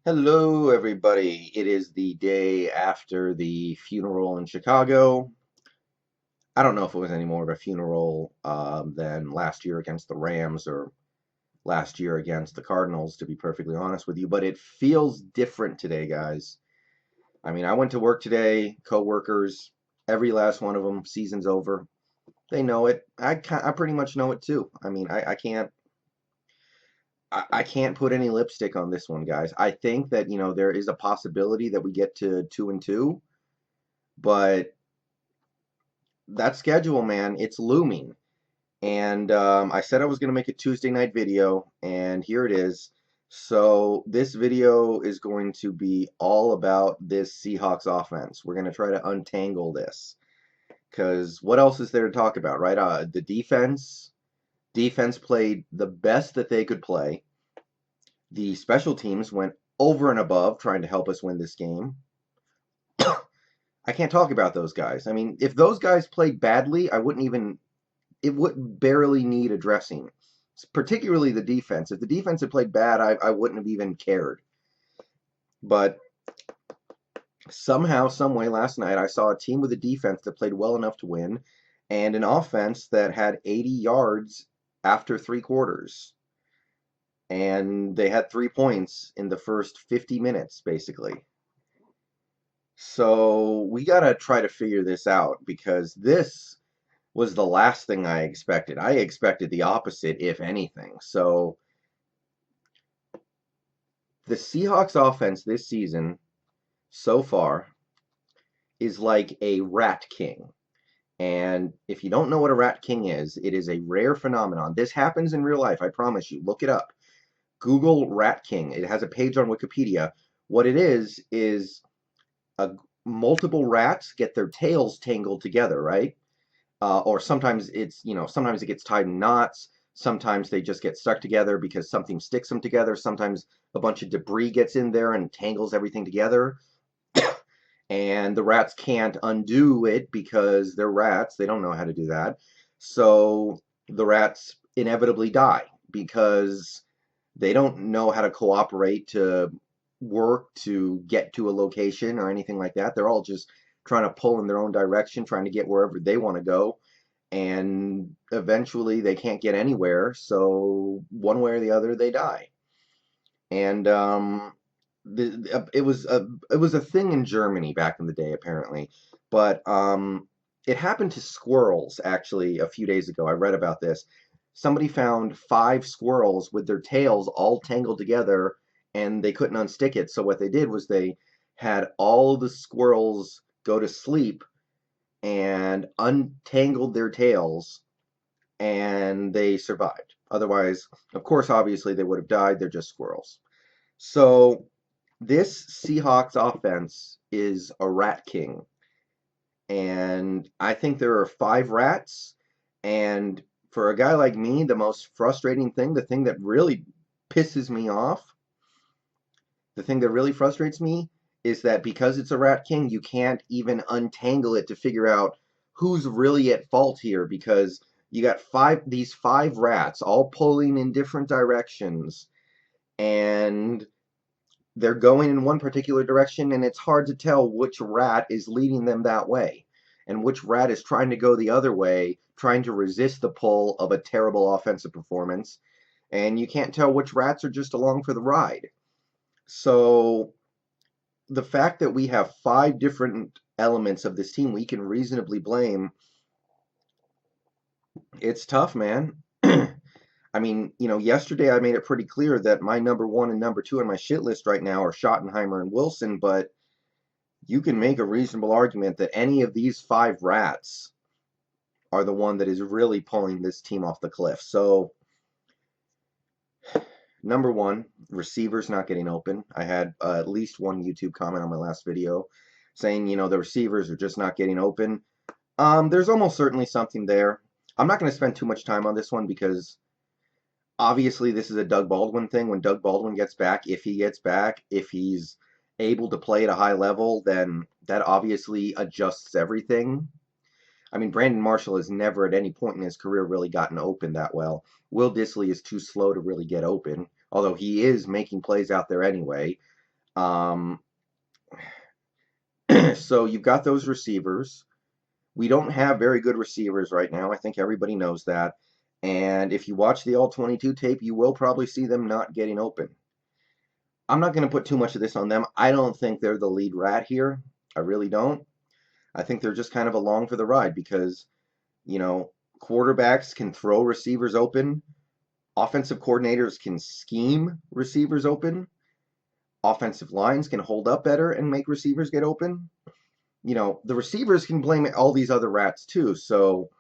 Hello, everybody. It is the day after the funeral in Chicago. I don't know if it was any more of a funeral than last year against the Rams or last year against the Cardinals, to be perfectly honest with you, but it feels different today, guys. I mean, I went to work today, coworkers, every last one of them, season's over. They know it. I pretty much know it too. I mean, I can't put any lipstick on this one, guys. I think that, there is a possibility that we get to 2-2. But that schedule, man, it's looming. And I said I was going to make a Tuesday night video, and here it is. So this video is going to be all about this Seahawks offense. We're going to try to untangle this. Because what else is there to talk about, right? The defense played the best that they could play. The special teams went over and above trying to help us win this game. I can't talk about those guys. I mean, if those guys played badly, it would barely need addressing, particularly the defense. If the defense had played bad, I wouldn't have even cared. But somehow, some way, last night, I saw a team with a defense that played well enough to win and an offense that had 80 yards after 3 quarters. And they had 3 points in the first 50 minutes, basically. So we got to try to figure this out because this was the last thing I expected. I expected the opposite, if anything. So the Seahawks offense this season so far is like a rat king. And if you don't know what a rat king is, it is a rare phenomenon. This happens in real life, I promise you. Look it up. Google rat king. It has a page on Wikipedia. What it is a, multiple rats get their tails tangled together, right? Or sometimes sometimes it gets tied in knots. Sometimes they just get stuck together because something sticks them together. Sometimes a bunch of debris gets in there and tangles everything together. And the rats can't undo it because they're rats. They don't know how to do that. So the rats inevitably die because they don't know how to cooperate to work to get to a location or anything like that. They're all just trying to pull in their own direction, trying to get wherever they want to go. And eventually they can't get anywhere. So one way or the other, they die. And it was a thing in Germany back in the day, apparently. But it happened to squirrels actually a few days ago. I read about this. Somebody found 5 squirrels with their tails all tangled together, and they couldn't unstick it. So what they did was they had all the squirrels go to sleep and untangled their tails, and they survived. Otherwise, of course, obviously they would have died. They're just squirrels. So this Seahawks offense is a rat king. And I think there are 5 rats. And for a guy like me, the most frustrating thing, the thing that really pisses me off, the thing that really frustrates me is that because it's a rat king, you can't even untangle it to figure out who's really at fault here because you got these 5 rats all pulling in different directions, and they're going in one particular direction, and it's hard to tell which rat is leading them that way and which rat is trying to go the other way, trying to resist the pull of a terrible offensive performance. And you can't tell which rats are just along for the ride. So the fact that we have 5 different elements of this team we can reasonably blame, it's tough, man. I mean, yesterday I made it pretty clear that my number 1 and number 2 on my shit list right now are Schottenheimer and Wilson, but you can make a reasonable argument that any of these 5 rats are the one that is really pulling this team off the cliff. So, number 1, receivers not getting open. I had at least one YouTube comment on my last video saying, the receivers are just not getting open. There's almost certainly something there. I'm not going to spend too much time on this one because obviously this is a Doug Baldwin thing. When Doug Baldwin gets back, if he gets back, if he's able to play at a high level, then that obviously adjusts everything. I mean, Brandon Marshall has never at any point in his career really gotten open that well. Will Dissly is too slow to really get open, although he is making plays out there anyway. Um, so you've got those receivers. We don't have very good receivers right now. I think everybody knows that. And if you watch the All 22 tape, you will probably see them not getting open. I'm not going to put too much of this on them. I don't think they're the lead rat here. I really don't. I think they're just kind of along for the ride because, you know, quarterbacks can throw receivers open. Offensive coordinators can scheme receivers open. Offensive lines can hold up better and make receivers get open. You know, the receivers can blame all these other rats too. So,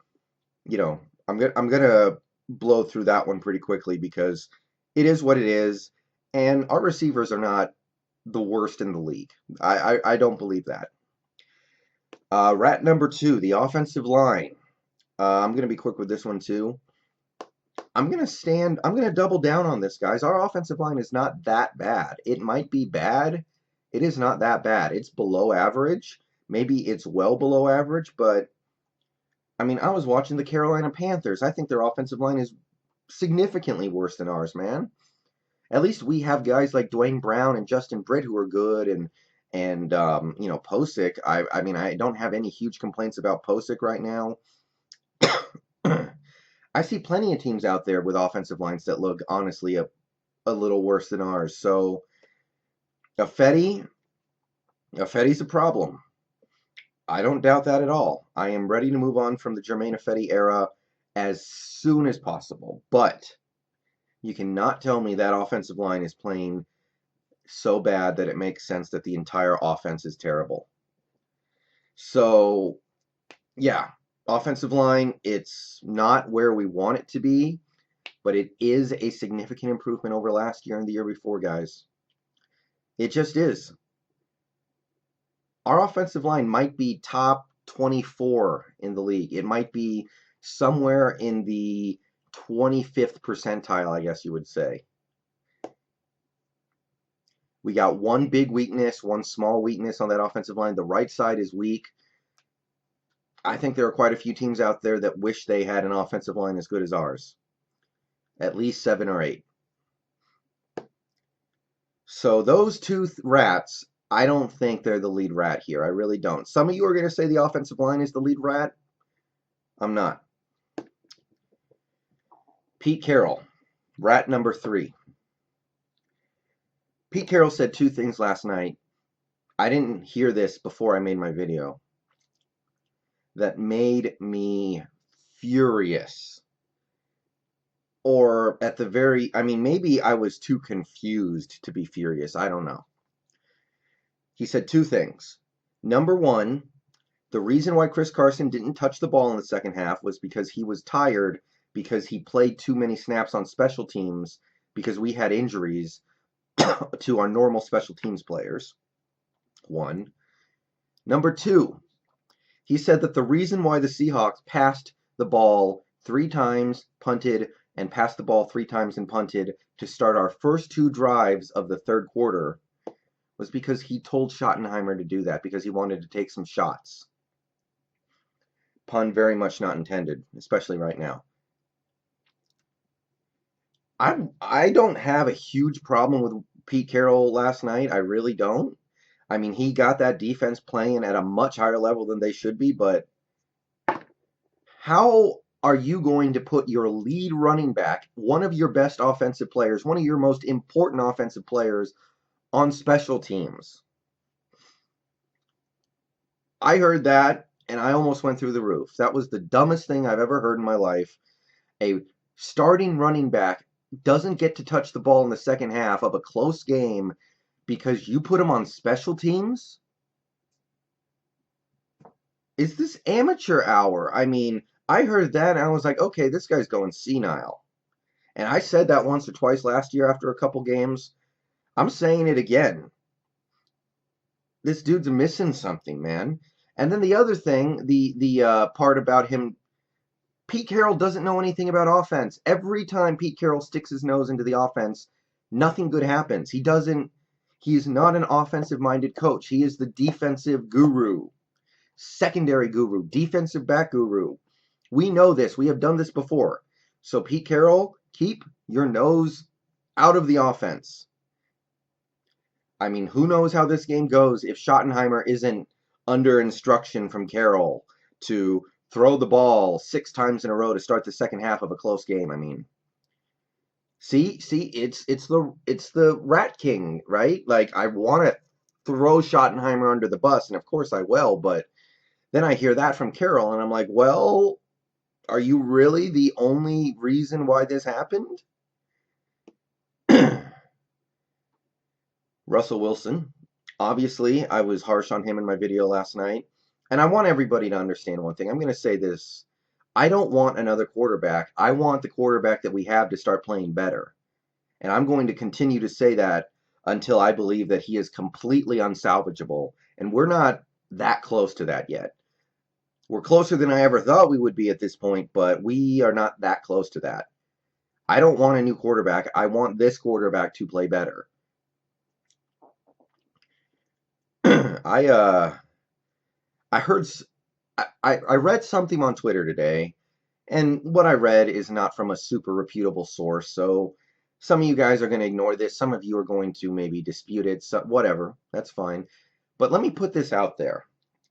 you know, I'm gonna blow through that one pretty quickly because it is what it is, and our receivers are not the worst in the league. I don't believe that. Rat number two, the offensive line. I'm gonna be quick with this one too. I'm gonna double down on this, guys. Our offensive line is not that bad. It might be bad. It is not that bad. It's below average. Maybe it's well below average, but I mean, I was watching the Carolina Panthers. I think their offensive line is significantly worse than ours, man. At least we have guys like Dwayne Brown and Justin Britt who are good, and you know, Posick. I mean, I don't have any huge complaints about Posick right now. I see plenty of teams out there with offensive lines that look honestly a little worse than ours. So Affetti, Affetti's a problem. I don't doubt that at all. I am ready to move on from the Jermaine Affetti era as soon as possible. But you cannot tell me that offensive line is playing so bad that it makes sense that the entire offense is terrible. So, yeah, offensive line, it's not where we want it to be, but it is a significant improvement over last year and the year before, guys. It just is. Our offensive line might be top 24 in the league. It might be somewhere in the 25th percentile, I guess you would say. We got one big weakness, one small weakness on that offensive line. The right side is weak. I think there are quite a few teams out there that wish they had an offensive line as good as ours. At least 7 or 8. So those two rats, I don't think they're the lead rat here. I really don't. Some of you are going to say the offensive line is the lead rat. I'm not. Pete Carroll, rat number 3. Pete Carroll said two things last night. I didn't hear this before I made my video. That made me furious. Or at the very, I mean, maybe I was too confused to be furious. I don't know. He said two things. Number one, the reason why Chris Carson didn't touch the ball in the second half was because he was tired because he played too many snaps on special teams because we had injuries to our normal special teams players. One. Number two, he said that the reason why the Seahawks passed the ball 3 times, punted, and passed the ball 3 times and punted to start our first 2 drives of the third quarter was because he told Schottenheimer to do that because he wanted to take some shots. Pun very much not intended, especially right now. I don't have a huge problem with Pete Carroll last night. I really don't. I mean, he got that defense playing at a much higher level than they should be, but how are you going to put your lead running back, one of your best offensive players, one of your most important offensive players, on special teams? I heard that, and I almost went through the roof. That was the dumbest thing I've ever heard in my life. A starting running back doesn't get to touch the ball in the second half of a close game because you put him on special teams? Is this amateur hour? I mean, I heard that and I was like, okay, this guy's going senile. And I said that once or twice last year after a couple games. I'm saying it again. This dude's missing something, man. And then the other thing, the part about him, Pete Carroll doesn't know anything about offense. Every time Pete Carroll sticks his nose into the offense, nothing good happens. He's not an offensive-minded coach. He is the defensive guru, secondary guru, defensive back guru. We know this. We have done this before. So Pete Carroll, keep your nose out of the offense. I mean, who knows how this game goes if Schottenheimer isn't under instruction from Carroll to throw the ball 6 times in a row to start the second half of a close game. I mean, see, it's the Rat King, right? Like I want to throw Schottenheimer under the bus, and of course I will, but then I hear that from Carroll, and I'm like, well, are you really the only reason why this happened? Russell Wilson. Obviously, I was harsh on him in my video last night. And I want everybody to understand one thing. I'm going to say this. I don't want another quarterback. I want the quarterback that we have to start playing better. And I'm going to continue to say that until I believe that he is completely unsalvageable. And we're not that close to that yet. We're closer than I ever thought we would be at this point, but we are not that close to that. I don't want a new quarterback. I want this quarterback to play better. I I heard I read something on Twitter today, and what I read is not from a super reputable source. So some of you guys are going to ignore this. Some of you are going to maybe dispute it. So whatever, that's fine. But let me put this out there,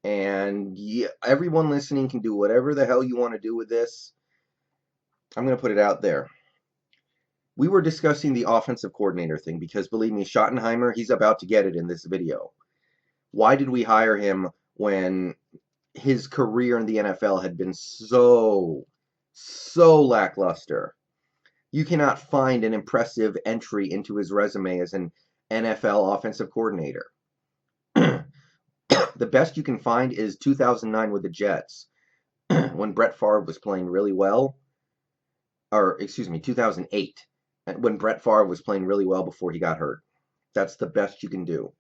and everyone listening can do whatever the hell you want to do with this. I'm going to put it out there. We were discussing the offensive coordinator thing because believe me, Schottenheimer, he's about to get it in this video. Why did we hire him when his career in the NFL had been so lackluster? You cannot find an impressive entry into his resume as an NFL offensive coordinator. The best you can find is 2009 with the Jets when Brett Favre was playing really well. Or, excuse me, 2008 when Brett Favre was playing really well before he got hurt. That's the best you can do.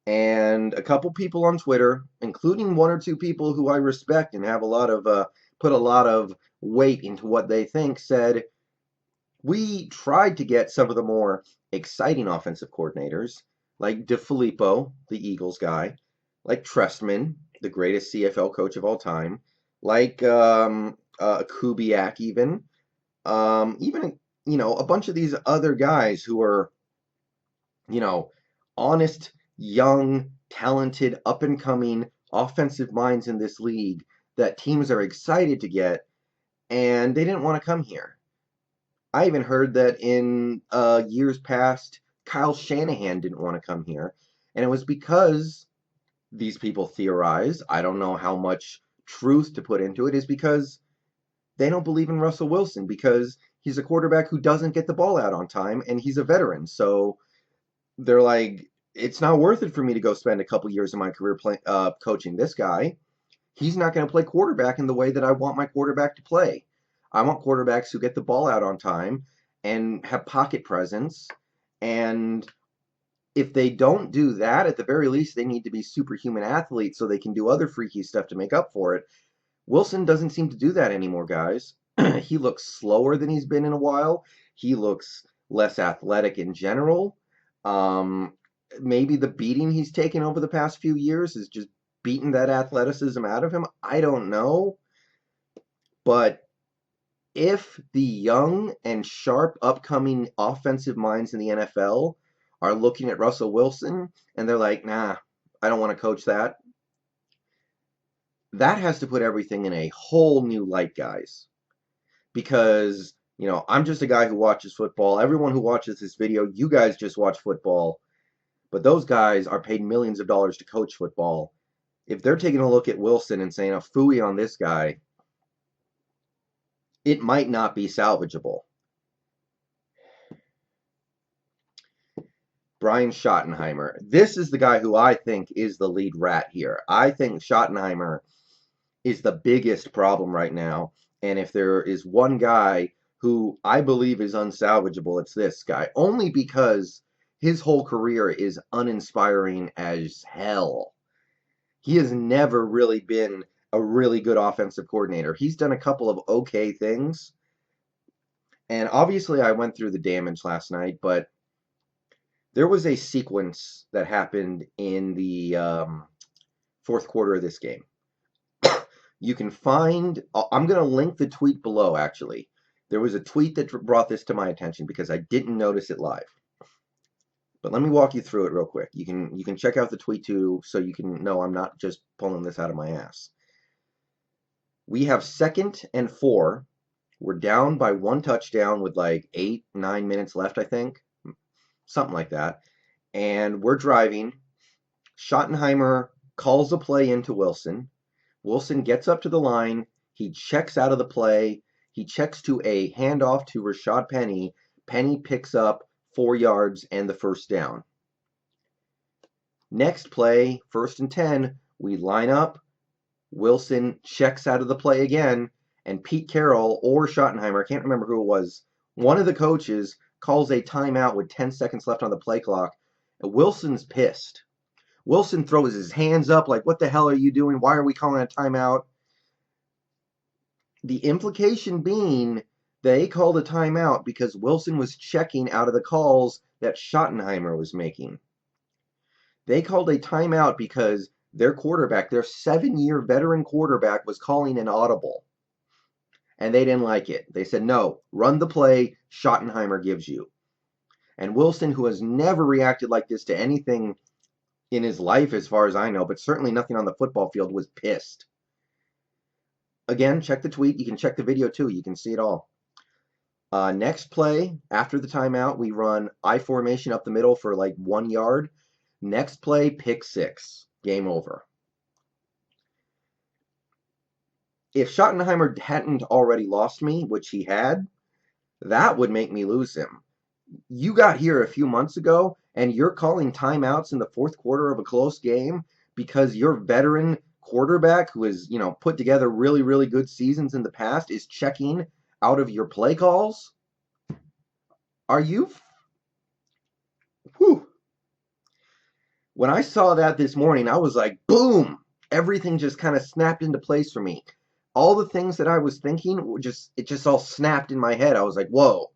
And a couple people on Twitter, including one or two people who I respect and have put a lot of weight into what they think, said we tried to get some of the more exciting offensive coordinators, like DeFilippo, the Eagles guy, like Trestman, the greatest CFL coach of all time, like Kubiak, even a bunch of these other guys who are honest, young, talented, up and coming offensive minds in this league that teams are excited to get, and they didn't want to come here. I even heard that in years past, Kyle Shanahan didn't want to come here, and it was because these people theorize, I don't know how much truth to put into it, is because they don't believe in Russell Wilson because he's a quarterback who doesn't get the ball out on time, and he's a veteran. So they're like, it's not worth it for me to go spend a couple years of my career coaching this guy. He's not going to play quarterback in the way that I want my quarterback to play. I want quarterbacks who get the ball out on time and have pocket presence. And if they don't do that, at the very least, they need to be superhuman athletes so they can do other freaky stuff to make up for it. Wilson doesn't seem to do that anymore, guys. He looks slower than he's been in a while. He looks less athletic in general. Maybe the beating he's taken over the past few years is just beaten that athleticism out of him. I don't know. But if the young and sharp upcoming offensive minds in the NFL are looking at Russell Wilson and they're like, nah, I don't want to coach that, that has to put everything in a whole new light, guys. Because, I'm just a guy who watches football. Everyone who watches this video, you guys just watch football. But those guys are paid millions of dollars to coach football. If they're taking a look at Wilson and saying a phooey on this guy, it might not be salvageable. Brian Schottenheimer. This is the guy who I think is the lead rat here. I think Schottenheimer is the biggest problem right now. And if there is one guy who I believe is unsalvageable, it's this guy. Only because his whole career is uninspiring as hell. He has never really been a really good offensive coordinator. He's done a couple of okay things. And obviously I went through the damage last night, but there was a sequence that happened in the fourth quarter of this game. You can find, I'm going to link the tweet below, actually. There was a tweet that brought this to my attention because I didn't notice it live. But let me walk you through it real quick. You can check out the tweet too, so you can know I'm not just pulling this out of my ass. We have 2nd and 4. We're down by 1 touchdown with like 8, 9 minutes left, I think. Something like that. And we're driving. Schottenheimer calls a play into Wilson. Wilson gets up to the line. He checks out of the play. He checks to a handoff to Rashad Penny. Penny picks up 4 yards and the first down. Next play, 1st and 10, we line up. Wilson checks out of the play again, and Pete Carroll or Schottenheimer, I can't remember who it was, one of the coaches calls a timeout with 10 seconds left on the play clock. And Wilson's pissed. Wilson throws his hands up like, what the hell are you doing? Why are we calling a timeout? The implication being they called a timeout because Wilson was checking out of the calls that Schottenheimer was making. They called a timeout because their quarterback, their 7-year veteran quarterback, was calling an audible. And they didn't like it. They said, no, run the play Schottenheimer gives you. And Wilson, who has never reacted like this to anything in his life, as far as I know, but certainly nothing on the football field, was pissed. Again, check the tweet. You can check the video too. You can see it all. Next play, after the timeout, we run I formation up the middle for like 1 yard. Next play, pick 6. Game over. If Schottenheimer hadn't already lost me, which he had, that would make me lose him. You got here a few months ago, and you're calling timeouts in the 4th quarter of a close game because your veteran quarterback, who has, put together really, really good seasons in the past, is checking out of your play calls? Are you? Whew. When I saw that this morning, I was like, boom! Everything just kind of snapped into place for me. All the things that I was thinking, it just all snapped in my head. I was like, whoa,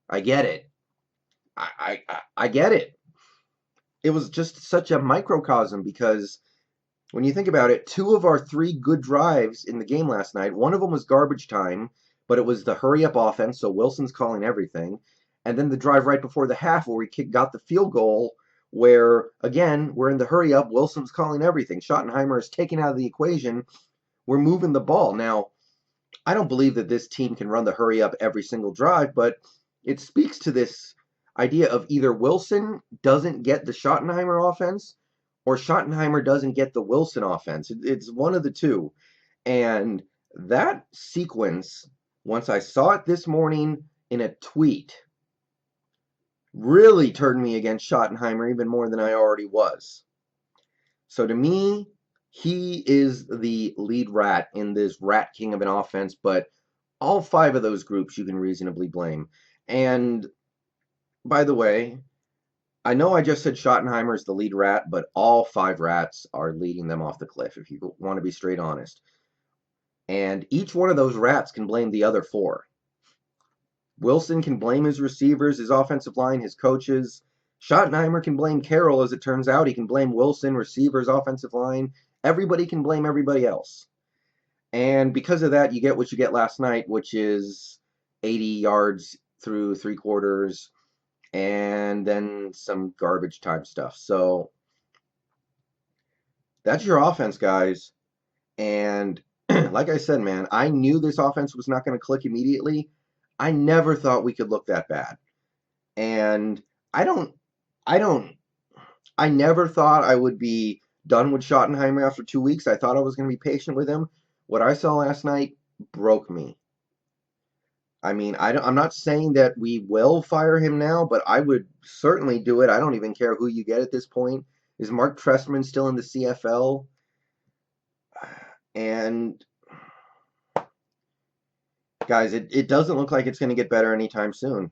I get it. I get it. It was just such a microcosm because when you think about it, 2 of our 3 good drives in the game last night, one of them was garbage time, but it was the hurry-up offense, so Wilson's calling everything. And then the drive right before the half where we got the field goal where, again, we're in the hurry-up, Wilson's calling everything. Schottenheimer is taken out of the equation. We're moving the ball. Now, I don't believe that this team can run the hurry-up every single drive, but it speaks to this idea of either Wilson doesn't get the Schottenheimer offense or Schottenheimer doesn't get the Wilson offense. It's one of the two. And that sequence, once I saw it this morning in a tweet, really turned me against Schottenheimer even more than I already was. So to me, he is the lead rat in this rat king of an offense, but all 5 of those groups you can reasonably blame. And by the way, I know I just said Schottenheimer is the lead rat, but all 5 rats are leading them off the cliff, if you want to be straight honest. And each one of those rats can blame the other 4. Wilson can blame his receivers, his offensive line, his coaches. Schottenheimer can blame Carroll, as it turns out. He can blame Wilson, receivers, offensive line. Everybody can blame everybody else. And because of that, you get what you get last night, which is 80 yards through 3 quarters and then some garbage time stuff. So that's your offense, guys. And like I said, man, I knew this offense was not going to click immediately. I never thought we could look that bad. And I never thought I would be done with Schottenheimer after 2 weeks. I thought I was going to be patient with him. What I saw last night broke me. I mean, I'm not saying that we will fire him now, but I would certainly do it. I don't even care who you get at this point. Is Mark Trestman still in the CFL? And guys, it doesn't look like it's going to get better anytime soon.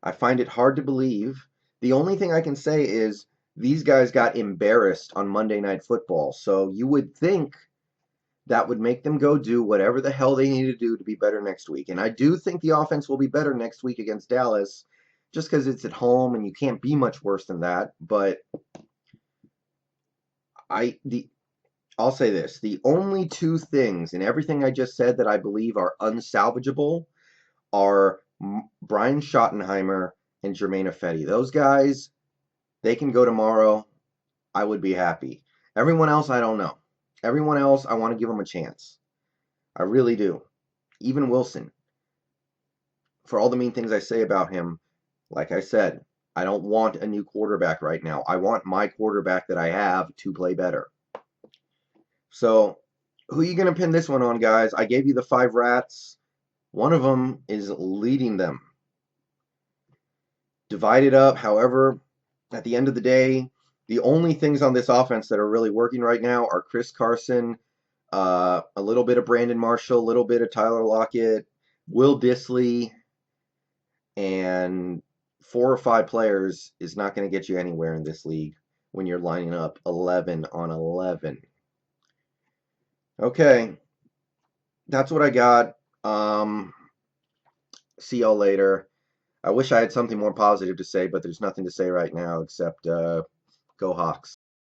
I find it hard to believe. The only thing I can say is these guys got embarrassed on Monday Night Football. So you would think that would make them go do whatever the hell they need to do to be better next week. And I do think the offense will be better next week against Dallas just because it's at home and you can't be much worse than that. But I'll say this. The only 2 things in everything I just said that I believe are unsalvageable are Brian Schottenheimer and Jermaine Ifedi. Those guys, They can go tomorrow. I would be happy. Everyone else, I don't know. Everyone else, I want to give them a chance. I really do. Even Wilson, for all the mean things I say about him, like I said, I don't want a new quarterback right now. I want my quarterback that I have to play better. So, who are you going to pin this one on, guys? I gave you the 5 rats. One of them is leading them. Divide it up. However, at the end of the day, the only things on this offense that are really working right now are Chris Carson, a little bit of Brandon Marshall, a little bit of Tyler Lockett, Will Dissly, and 4 or 5 players is not going to get you anywhere in this league when you're lining up 11 on 11. Okay, that's what I got. See y'all later. I wish I had something more positive to say, but there's nothing to say right now except go Hawks.